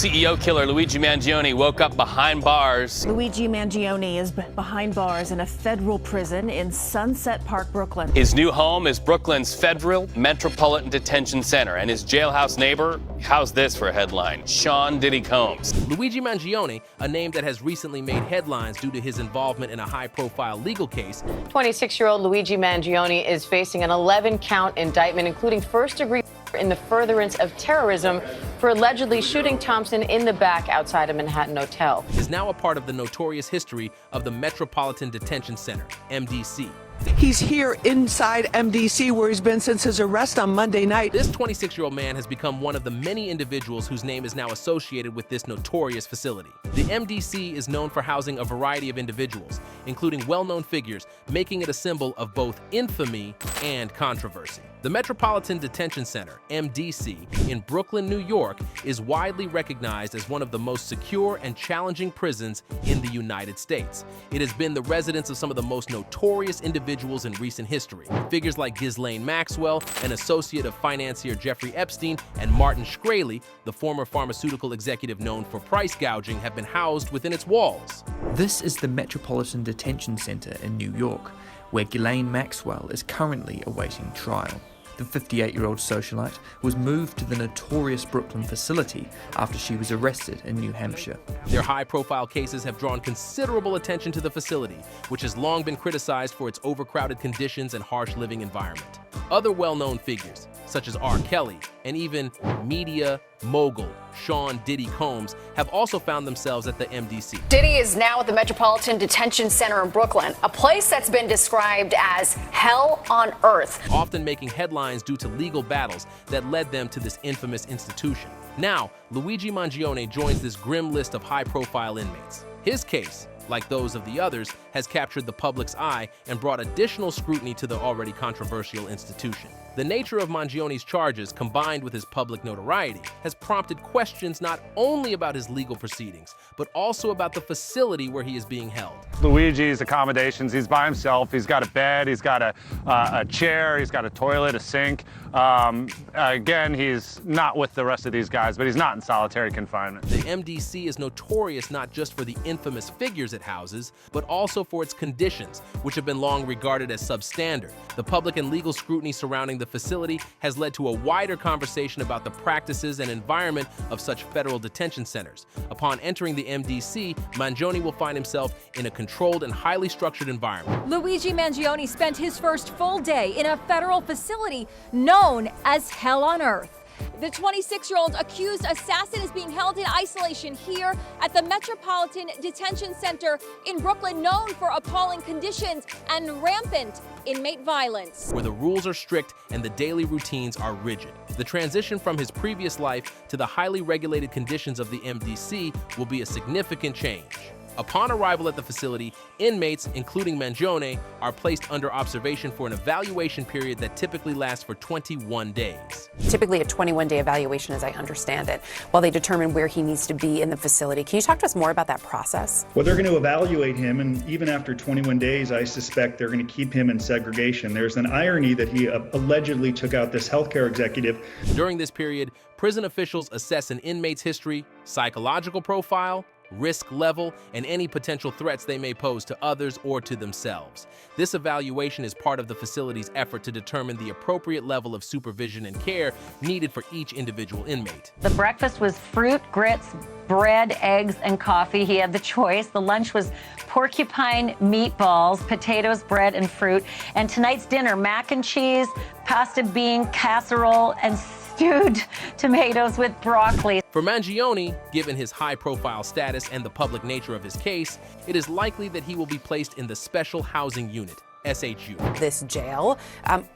CEO killer Luigi Mangione woke up behind bars. Luigi Mangione is behind bars in a federal prison in Sunset Park, Brooklyn. His new home is Brooklyn's Federal Metropolitan Detention Center, and his jailhouse neighbor, how's this for a headline? Sean Diddy Combs. Luigi Mangione, a name that has recently made headlines due to his involvement in a high-profile legal case. 26-year-old Luigi Mangione is facing an 11-count indictment, including first-degree in the furtherance of terrorism for allegedly shooting Thompson in the back outside a Manhattan hotel. Is now a part of the notorious history of the Metropolitan Detention Center, MDC. He's here inside MDC where he's been since his arrest on Monday night. This 26-year-old man has become one of the many individuals whose name is now associated with this notorious facility. The MDC is known for housing a variety of individuals, including well-known figures, making it a symbol of both infamy and controversy. The Metropolitan Detention Center, MDC, in Brooklyn, New York, is widely recognized as one of the most secure and challenging prisons in the United States. It has been the residence of some of the most notorious individuals in recent history. Figures like Ghislaine Maxwell, an associate of financier Jeffrey Epstein, and Martin Shkreli, the former pharmaceutical executive known for price gouging, have been housed within its walls. This is the Metropolitan Detention Center in New York, where Ghislaine Maxwell is currently awaiting trial. The 58-year-old socialite was moved to the notorious Brooklyn facility after she was arrested in New Hampshire. Their high-profile cases have drawn considerable attention to the facility, which has long been criticized for its overcrowded conditions and harsh living environment. Other well-known figures, such as R. Kelly and even media mogul Sean Diddy Combs, have also found themselves at the MDC. Diddy is now at the Metropolitan Detention Center in Brooklyn, a place that's been described as hell on earth. Often making headlines due to legal battles that led them to this infamous institution. Now, Luigi Mangione joins this grim list of high-profile inmates. His case, like those of the others, has captured the public's eye and brought additional scrutiny to the already controversial institution. The nature of Mangione's charges, combined with his public notoriety, has prompted questions not only about his legal proceedings, but also about the facility where he is being held. Luigi's accommodations, he's by himself. He's got a bed, he's got a chair, he's got a toilet, a sink. Again, he's not with the rest of these guys, but he's not in solitary confinement. The MDC is notorious not just for the infamous figures it houses, but also for its conditions, which have been long regarded as substandard. The public and legal scrutiny surrounding the facility has led to a wider conversation about the practices and environment of such federal detention centers. Upon entering the MDC, Mangione will find himself in a controlled and highly structured environment. Luigi Mangione spent his first full day in a federal facility known as Hell on Earth. The 26-year-old accused assassin is being held in isolation here at the Metropolitan Detention Center in Brooklyn, known for appalling conditions and rampant inmate violence. Where the rules are strict and the daily routines are rigid. The transition from his previous life to the highly regulated conditions of the MDC will be a significant change. Upon arrival at the facility, inmates, including Mangione, are placed under observation for an evaluation period that typically lasts for 21 days. Typically a 21-day evaluation, as I understand it, while they determine where he needs to be in the facility. Can you talk to us more about that process? Well, they're going to evaluate him, and even after 21 days, I suspect they're going to keep him in segregation. There's an irony that he allegedly took out this healthcare executive. During this period, prison officials assess an inmate's history, psychological profile, risk level, and any potential threats they may pose to others or to themselves. This evaluation is part of the facility's effort to determine the appropriate level of supervision and care needed for each individual inmate. The breakfast was fruit, grits, bread, eggs, and coffee. He had the choice. The lunch was porcupine meatballs, potatoes, bread, and fruit. And tonight's dinner, mac and cheese, pasta bean casserole, and stewed tomatoes with broccoli. For Mangione, given his high-profile status and the public nature of his case, it is likely that he will be placed in the Special Housing Unit, SHU. This jail,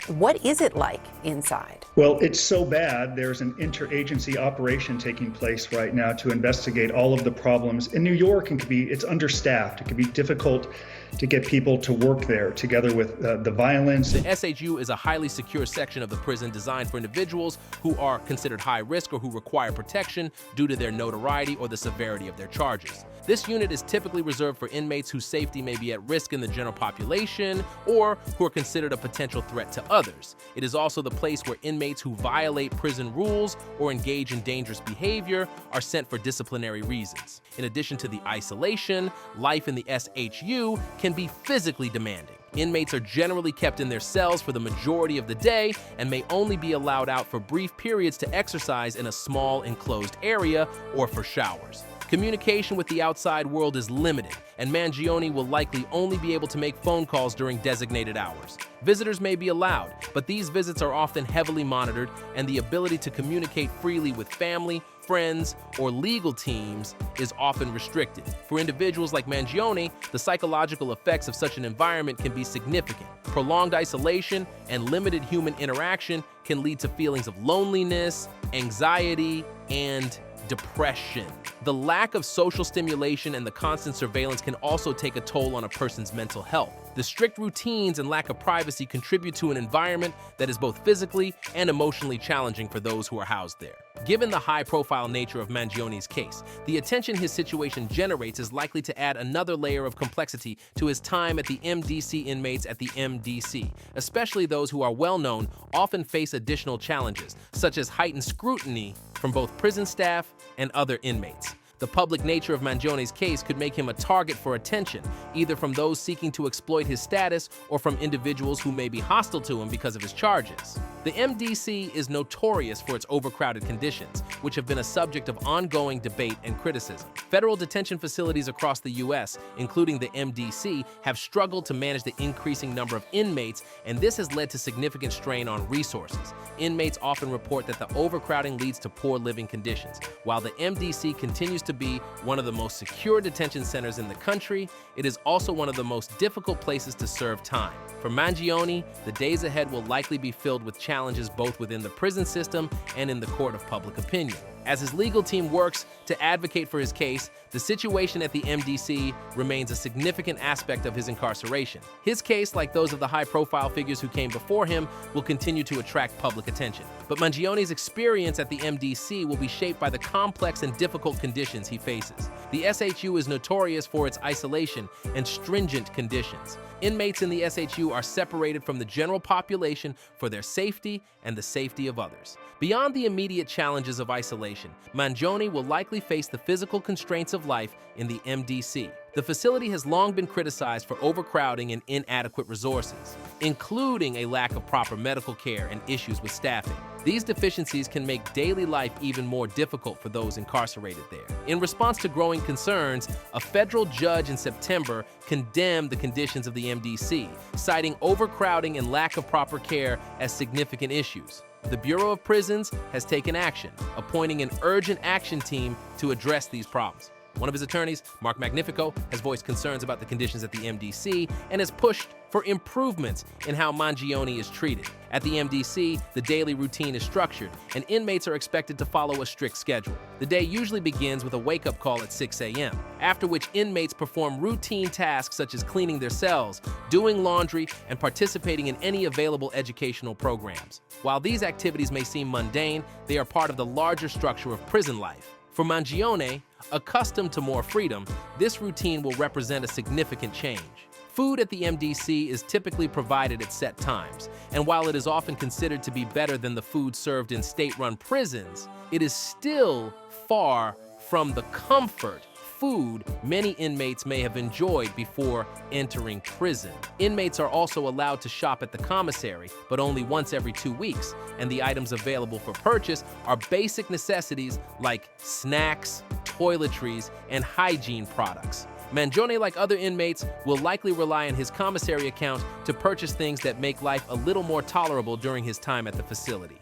what is it like inside? Well, it's so bad, there's an interagency operation taking place right now to investigate all of the problems. In New York, it's understaffed. It can be difficult to get people to work there, together with the violence. The SHU is a highly secure section of the prison designed for individuals who are considered high risk or who require protection due to their notoriety or the severity of their charges. This unit is typically reserved for inmates whose safety may be at risk in the general population or who are considered a potential threat to others. It is also the place where inmates who violate prison rules or engage in dangerous behavior are sent for disciplinary reasons. In addition to the isolation, life in the SHU can be physically demanding. Inmates are generally kept in their cells for the majority of the day and may only be allowed out for brief periods to exercise in a small enclosed area or for showers. Communication with the outside world is limited, and Mangione will likely only be able to make phone calls during designated hours. Visitors may be allowed, but these visits are often heavily monitored, and the ability to communicate freely with family, friends, or legal teams is often restricted. For individuals like Mangione, the psychological effects of such an environment can be significant. Prolonged isolation and limited human interaction can lead to feelings of loneliness, anxiety, and depression. The lack of social stimulation and the constant surveillance can also take a toll on a person's mental health. The strict routines and lack of privacy contribute to an environment that is both physically and emotionally challenging for those who are housed there. Given the high-profile nature of Mangione's case, the attention his situation generates is likely to add another layer of complexity to his time at the MDC. Inmates at the MDC, especially those who are well-known, often face additional challenges, such as heightened scrutiny from both prison staff and other inmates. The public nature of Mangione's case could make him a target for attention, either from those seeking to exploit his status or from individuals who may be hostile to him because of his charges. The MDC is notorious for its overcrowded conditions, which have been a subject of ongoing debate and criticism. Federal detention facilities across the U.S., including the MDC, have struggled to manage the increasing number of inmates, and this has led to significant strain on resources. Inmates often report that the overcrowding leads to poor living conditions. While the MDC continues to be one of the most secure detention centers in the country, it is also one of the most difficult places to serve time. For Mangione, the days ahead will likely be filled with challenges both within the prison system and in the court of public opinion. As his legal team works to advocate for his case, the situation at the MDC remains a significant aspect of his incarceration. His case, like those of the high-profile figures who came before him, will continue to attract public attention. But Mangione's experience at the MDC will be shaped by the complex and difficult conditions he faces. The SHU is notorious for its isolation and stringent conditions. Inmates in the SHU are separated from the general population for their safety and the safety of others. Beyond the immediate challenges of isolation, Mangione will likely face the physical constraints of life in the MDC. The facility has long been criticized for overcrowding and inadequate resources, including a lack of proper medical care and issues with staffing. These deficiencies can make daily life even more difficult for those incarcerated there. In response to growing concerns, a federal judge in September condemned the conditions of the MDC, citing overcrowding and lack of proper care as significant issues. The Bureau of Prisons has taken action, appointing an urgent action team to address these problems. One of his attorneys, Mark Magnifico, has voiced concerns about the conditions at the MDC and has pushed for improvements in how Mangione is treated. At the MDC, the daily routine is structured, and inmates are expected to follow a strict schedule. The day usually begins with a wake-up call at 6 a.m., after which inmates perform routine tasks such as cleaning their cells, doing laundry, and participating in any available educational programs. While these activities may seem mundane, they are part of the larger structure of prison life. For Mangione, accustomed to more freedom, this routine will represent a significant change. Food at the MDC is typically provided at set times, and while it is often considered to be better than the food served in state-run prisons, it is still far from the comfort food many inmates may have enjoyed before entering prison. Inmates are also allowed to shop at the commissary, but only once every 2 weeks, and the items available for purchase are basic necessities like snacks, toiletries, and hygiene products. Mangione, like other inmates, will likely rely on his commissary account to purchase things that make life a little more tolerable during his time at the facility.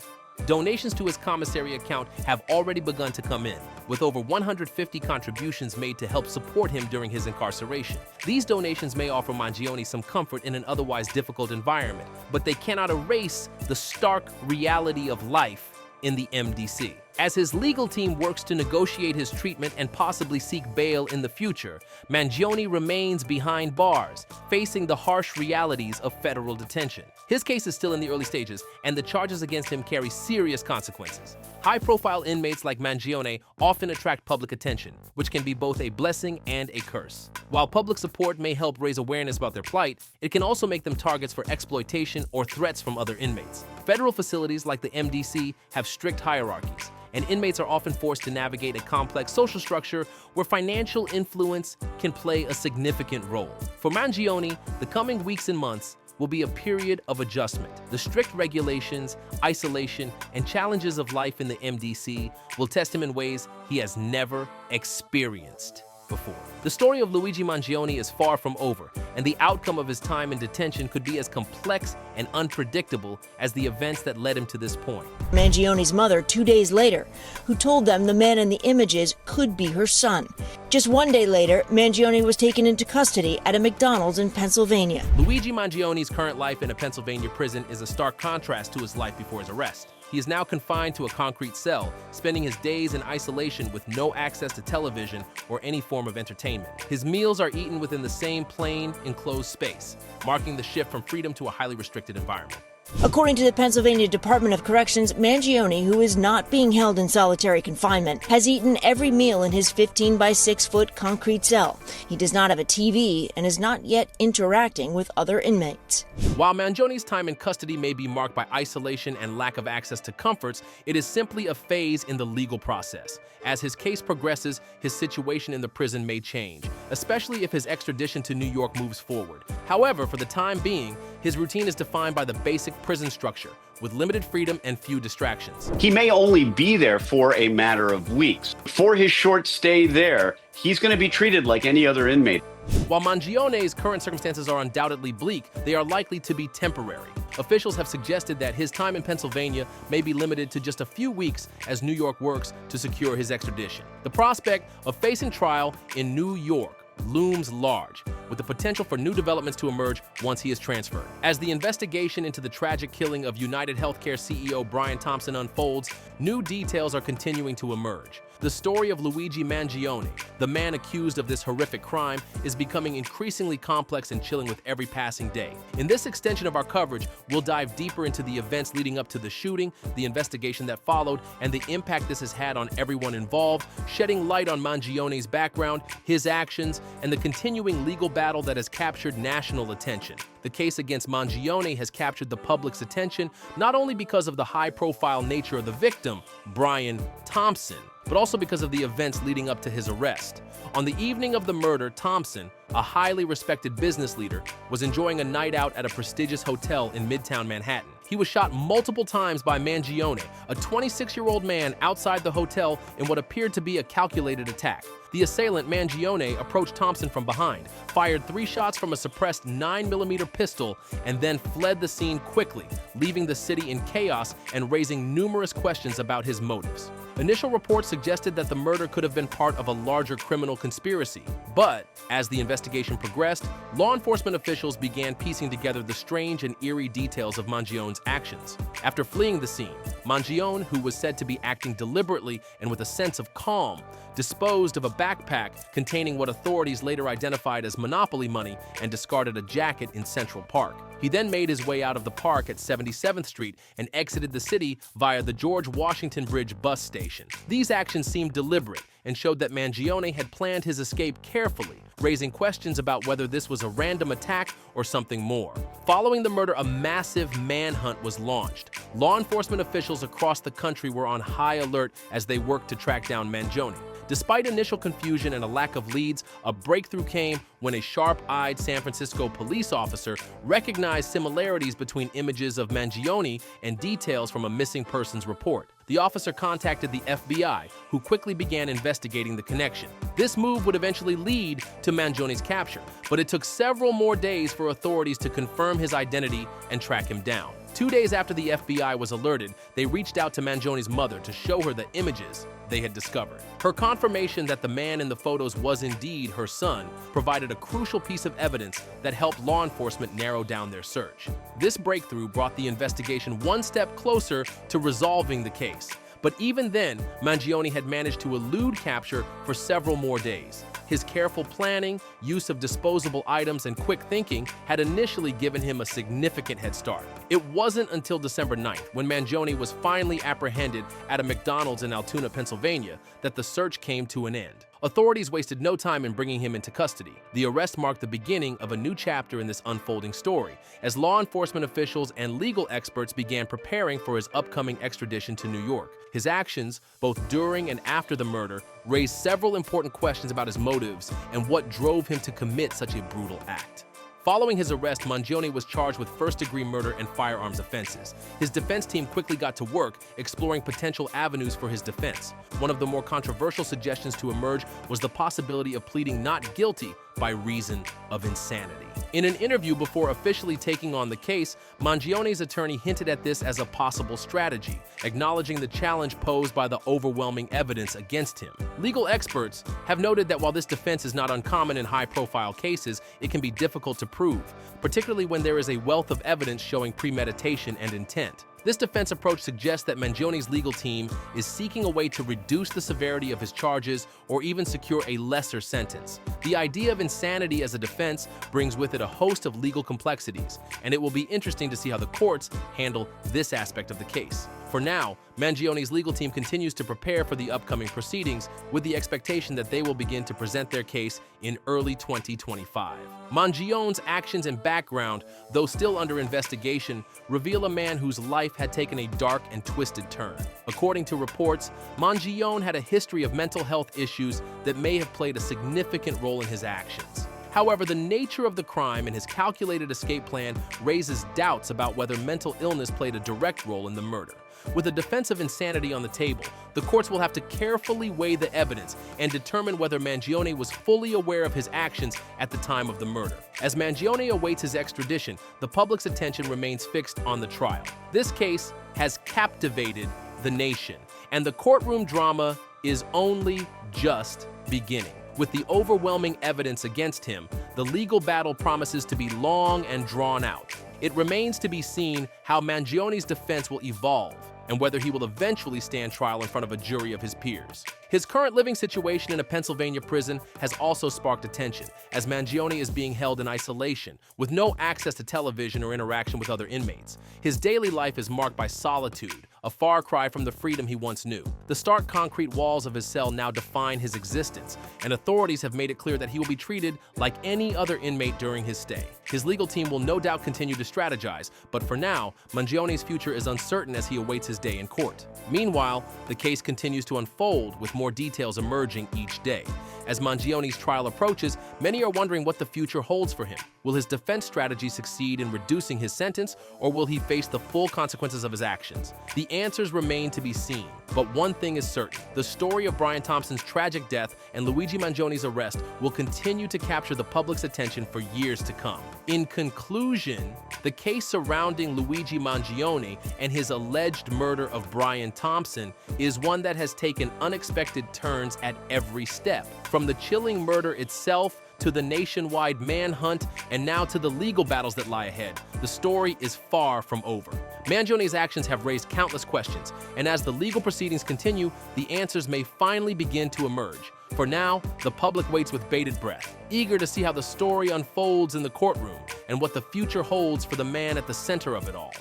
Donations to his commissary account have already begun to come in, with over 150 contributions made to help support him during his incarceration. These donations may offer Mangione some comfort in an otherwise difficult environment, but they cannot erase the stark reality of life in the MDC. As his legal team works to negotiate his treatment and possibly seek bail in the future, Mangione remains behind bars, facing the harsh realities of federal detention. His case is still in the early stages, and the charges against him carry serious consequences. High-profile inmates like Mangione often attract public attention, which can be both a blessing and a curse. While public support may help raise awareness about their plight, it can also make them targets for exploitation or threats from other inmates. Federal facilities like the MDC have strict hierarchies, and inmates are often forced to navigate a complex social structure where financial influence can play a significant role. For Mangione, the coming weeks and months will be a period of adjustment. The strict regulations, isolation, and challenges of life in the MDC will test him in ways he has never experienced before. The story of Luigi Mangione is far from over, and the outcome of his time in detention could be as complex and unpredictable as the events that led him to this point. Mangione's mother 2 days later, who told them the man in the images could be her son. Just 1 day later, Mangione was taken into custody at a McDonald's in Pennsylvania. Luigi Mangione's current life in a Pennsylvania prison is a stark contrast to his life before his arrest. He is now confined to a concrete cell, spending his days in isolation with no access to television or any form of entertainment. His meals are eaten within the same plain, enclosed space, marking the shift from freedom to a highly restricted environment. According to the Pennsylvania Department of Corrections, Mangione, who is not being held in solitary confinement, has eaten every meal in his 15 by 6 foot concrete cell. He does not have a TV and is not yet interacting with other inmates. While Mangione's time in custody may be marked by isolation and lack of access to comforts, it is simply a phase in the legal process. As his case progresses, his situation in the prison may change, especially if his extradition to New York moves forward. However, for the time being, his routine is defined by the basic prison structure, with limited freedom and few distractions. He may only be there for a matter of weeks. For his short stay there, he's going to be treated like any other inmate. While Mangione's current circumstances are undoubtedly bleak, they are likely to be temporary. Officials have suggested that his time in Pennsylvania may be limited to just a few weeks as New York works to secure his extradition. The prospect of facing trial in New York looms large, with the potential for new developments to emerge once he is transferred. As the investigation into the tragic killing of United Healthcare CEO Brian Thompson unfolds, new details are continuing to emerge. The story of Luigi Mangione, the man accused of this horrific crime, is becoming increasingly complex and chilling with every passing day. In this extension of our coverage, we'll dive deeper into the events leading up to the shooting, the investigation that followed, and the impact this has had on everyone involved, shedding light on Mangione's background, his actions, and the continuing legal battle that has captured national attention. The case against Mangione has captured the public's attention not only because of the high-profile nature of the victim, Brian Thompson, but also because of the events leading up to his arrest. On the evening of the murder, Thompson, a highly respected business leader, was enjoying a night out at a prestigious hotel in Midtown Manhattan. He was shot multiple times by Mangione, a 26-year-old man outside the hotel in what appeared to be a calculated attack. The assailant, Mangione, approached Thompson from behind, fired 3 shots from a suppressed 9mm pistol, and then fled the scene quickly, leaving the city in chaos and raising numerous questions about his motives. Initial reports suggested that the murder could have been part of a larger criminal conspiracy, but as the investigation progressed, law enforcement officials began piecing together the strange and eerie details of Mangione's actions. After fleeing the scene, Mangione, who was said to be acting deliberately and with a sense of calm, disposed of a backpack containing what authorities later identified as Monopoly money and discarded a jacket in Central Park. He then made his way out of the park at 77th Street and exited the city via the George Washington Bridge bus station. These actions seemed deliberate and showed that Mangione had planned his escape carefully, raising questions about whether this was a random attack or something more. Following the murder, a massive manhunt was launched. Law enforcement officials across the country were on high alert as they worked to track down Mangione. Despite initial confusion and a lack of leads, a breakthrough came when a sharp-eyed San Francisco police officer recognized similarities between images of Mangione and details from a missing persons report. The officer contacted the FBI, who quickly began investigating the connection. This move would eventually lead to Mangione's capture, but it took several more days for authorities to confirm his identity and track him down. 2 days after the FBI was alerted, they reached out to Mangione's mother to show her the images they had discovered. Her confirmation that the man in the photos was indeed her son provided a crucial piece of evidence that helped law enforcement narrow down their search. This breakthrough brought the investigation one step closer to resolving the case. But even then, Mangione had managed to elude capture for several more days. His careful planning, use of disposable items, and quick thinking had initially given him a significant head start. It wasn't until December 9th, when Mangione was finally apprehended at a McDonald's in Altoona, Pennsylvania, that the search came to an end. Authorities wasted no time in bringing him into custody. The arrest marked the beginning of a new chapter in this unfolding story, as law enforcement officials and legal experts began preparing for his upcoming extradition to New York. His actions, both during and after the murder, raised several important questions about his motives and what drove him to commit such a brutal act. Following his arrest, Mangione was charged with first-degree murder and firearms offenses. His defense team quickly got to work exploring potential avenues for his defense. One of the more controversial suggestions to emerge was the possibility of pleading not guilty by reason of insanity. In an interview before officially taking on the case, Mangione's attorney hinted at this as a possible strategy, acknowledging the challenge posed by the overwhelming evidence against him. Legal experts have noted that while this defense is not uncommon in high-profile cases, it can be difficult to prove, particularly when there is a wealth of evidence showing premeditation and intent. This defense approach suggests that Mangione's legal team is seeking a way to reduce the severity of his charges or even secure a lesser sentence. The idea of insanity as a defense brings with it a host of legal complexities, and it will be interesting to see how the courts handle this aspect of the case. For now, Mangione's legal team continues to prepare for the upcoming proceedings with the expectation that they will begin to present their case in early 2025. Mangione's actions and background, though still under investigation, reveal a man whose life had taken a dark and twisted turn. According to reports, Mangione had a history of mental health issues that may have played a significant role in his actions. However, the nature of the crime and his calculated escape plan raises doubts about whether mental illness played a direct role in the murder. With a defense of insanity on the table, the courts will have to carefully weigh the evidence and determine whether Mangione was fully aware of his actions at the time of the murder. As Mangione awaits his extradition, the public's attention remains fixed on the trial. This case has captivated the nation, and the courtroom drama is only just beginning. With the overwhelming evidence against him, the legal battle promises to be long and drawn out. It remains to be seen how Mangione's defense will evolve and whether he will eventually stand trial in front of a jury of his peers. His current living situation in a Pennsylvania prison has also sparked attention, as Mangione is being held in isolation, with no access to television or interaction with other inmates. His daily life is marked by solitude, a far cry from the freedom he once knew. The stark concrete walls of his cell now define his existence, and authorities have made it clear that he will be treated like any other inmate during his stay. His legal team will no doubt continue to strategize, but for now, Mangione's future is uncertain as he awaits his day in court. Meanwhile, the case continues to unfold, with more details emerging each day. As Mangione's trial approaches, many are wondering what the future holds for him. Will his defense strategy succeed in reducing his sentence, or will he face the full consequences of his actions? The answers remain to be seen, but one thing is certain: the story of Brian Thompson's tragic death and Luigi Mangione's arrest will continue to capture the public's attention for years to come. In conclusion, the case surrounding Luigi Mangione and his alleged murder of Brian Thompson is one that has taken unexpected turns at every step. From the chilling murder itself to the nationwide manhunt, and now to the legal battles that lie ahead, the story is far from over. Mangione's actions have raised countless questions, and as the legal proceedings continue, the answers may finally begin to emerge. For now, the public waits with bated breath, eager to see how the story unfolds in the courtroom and what the future holds for the man at the center of it all.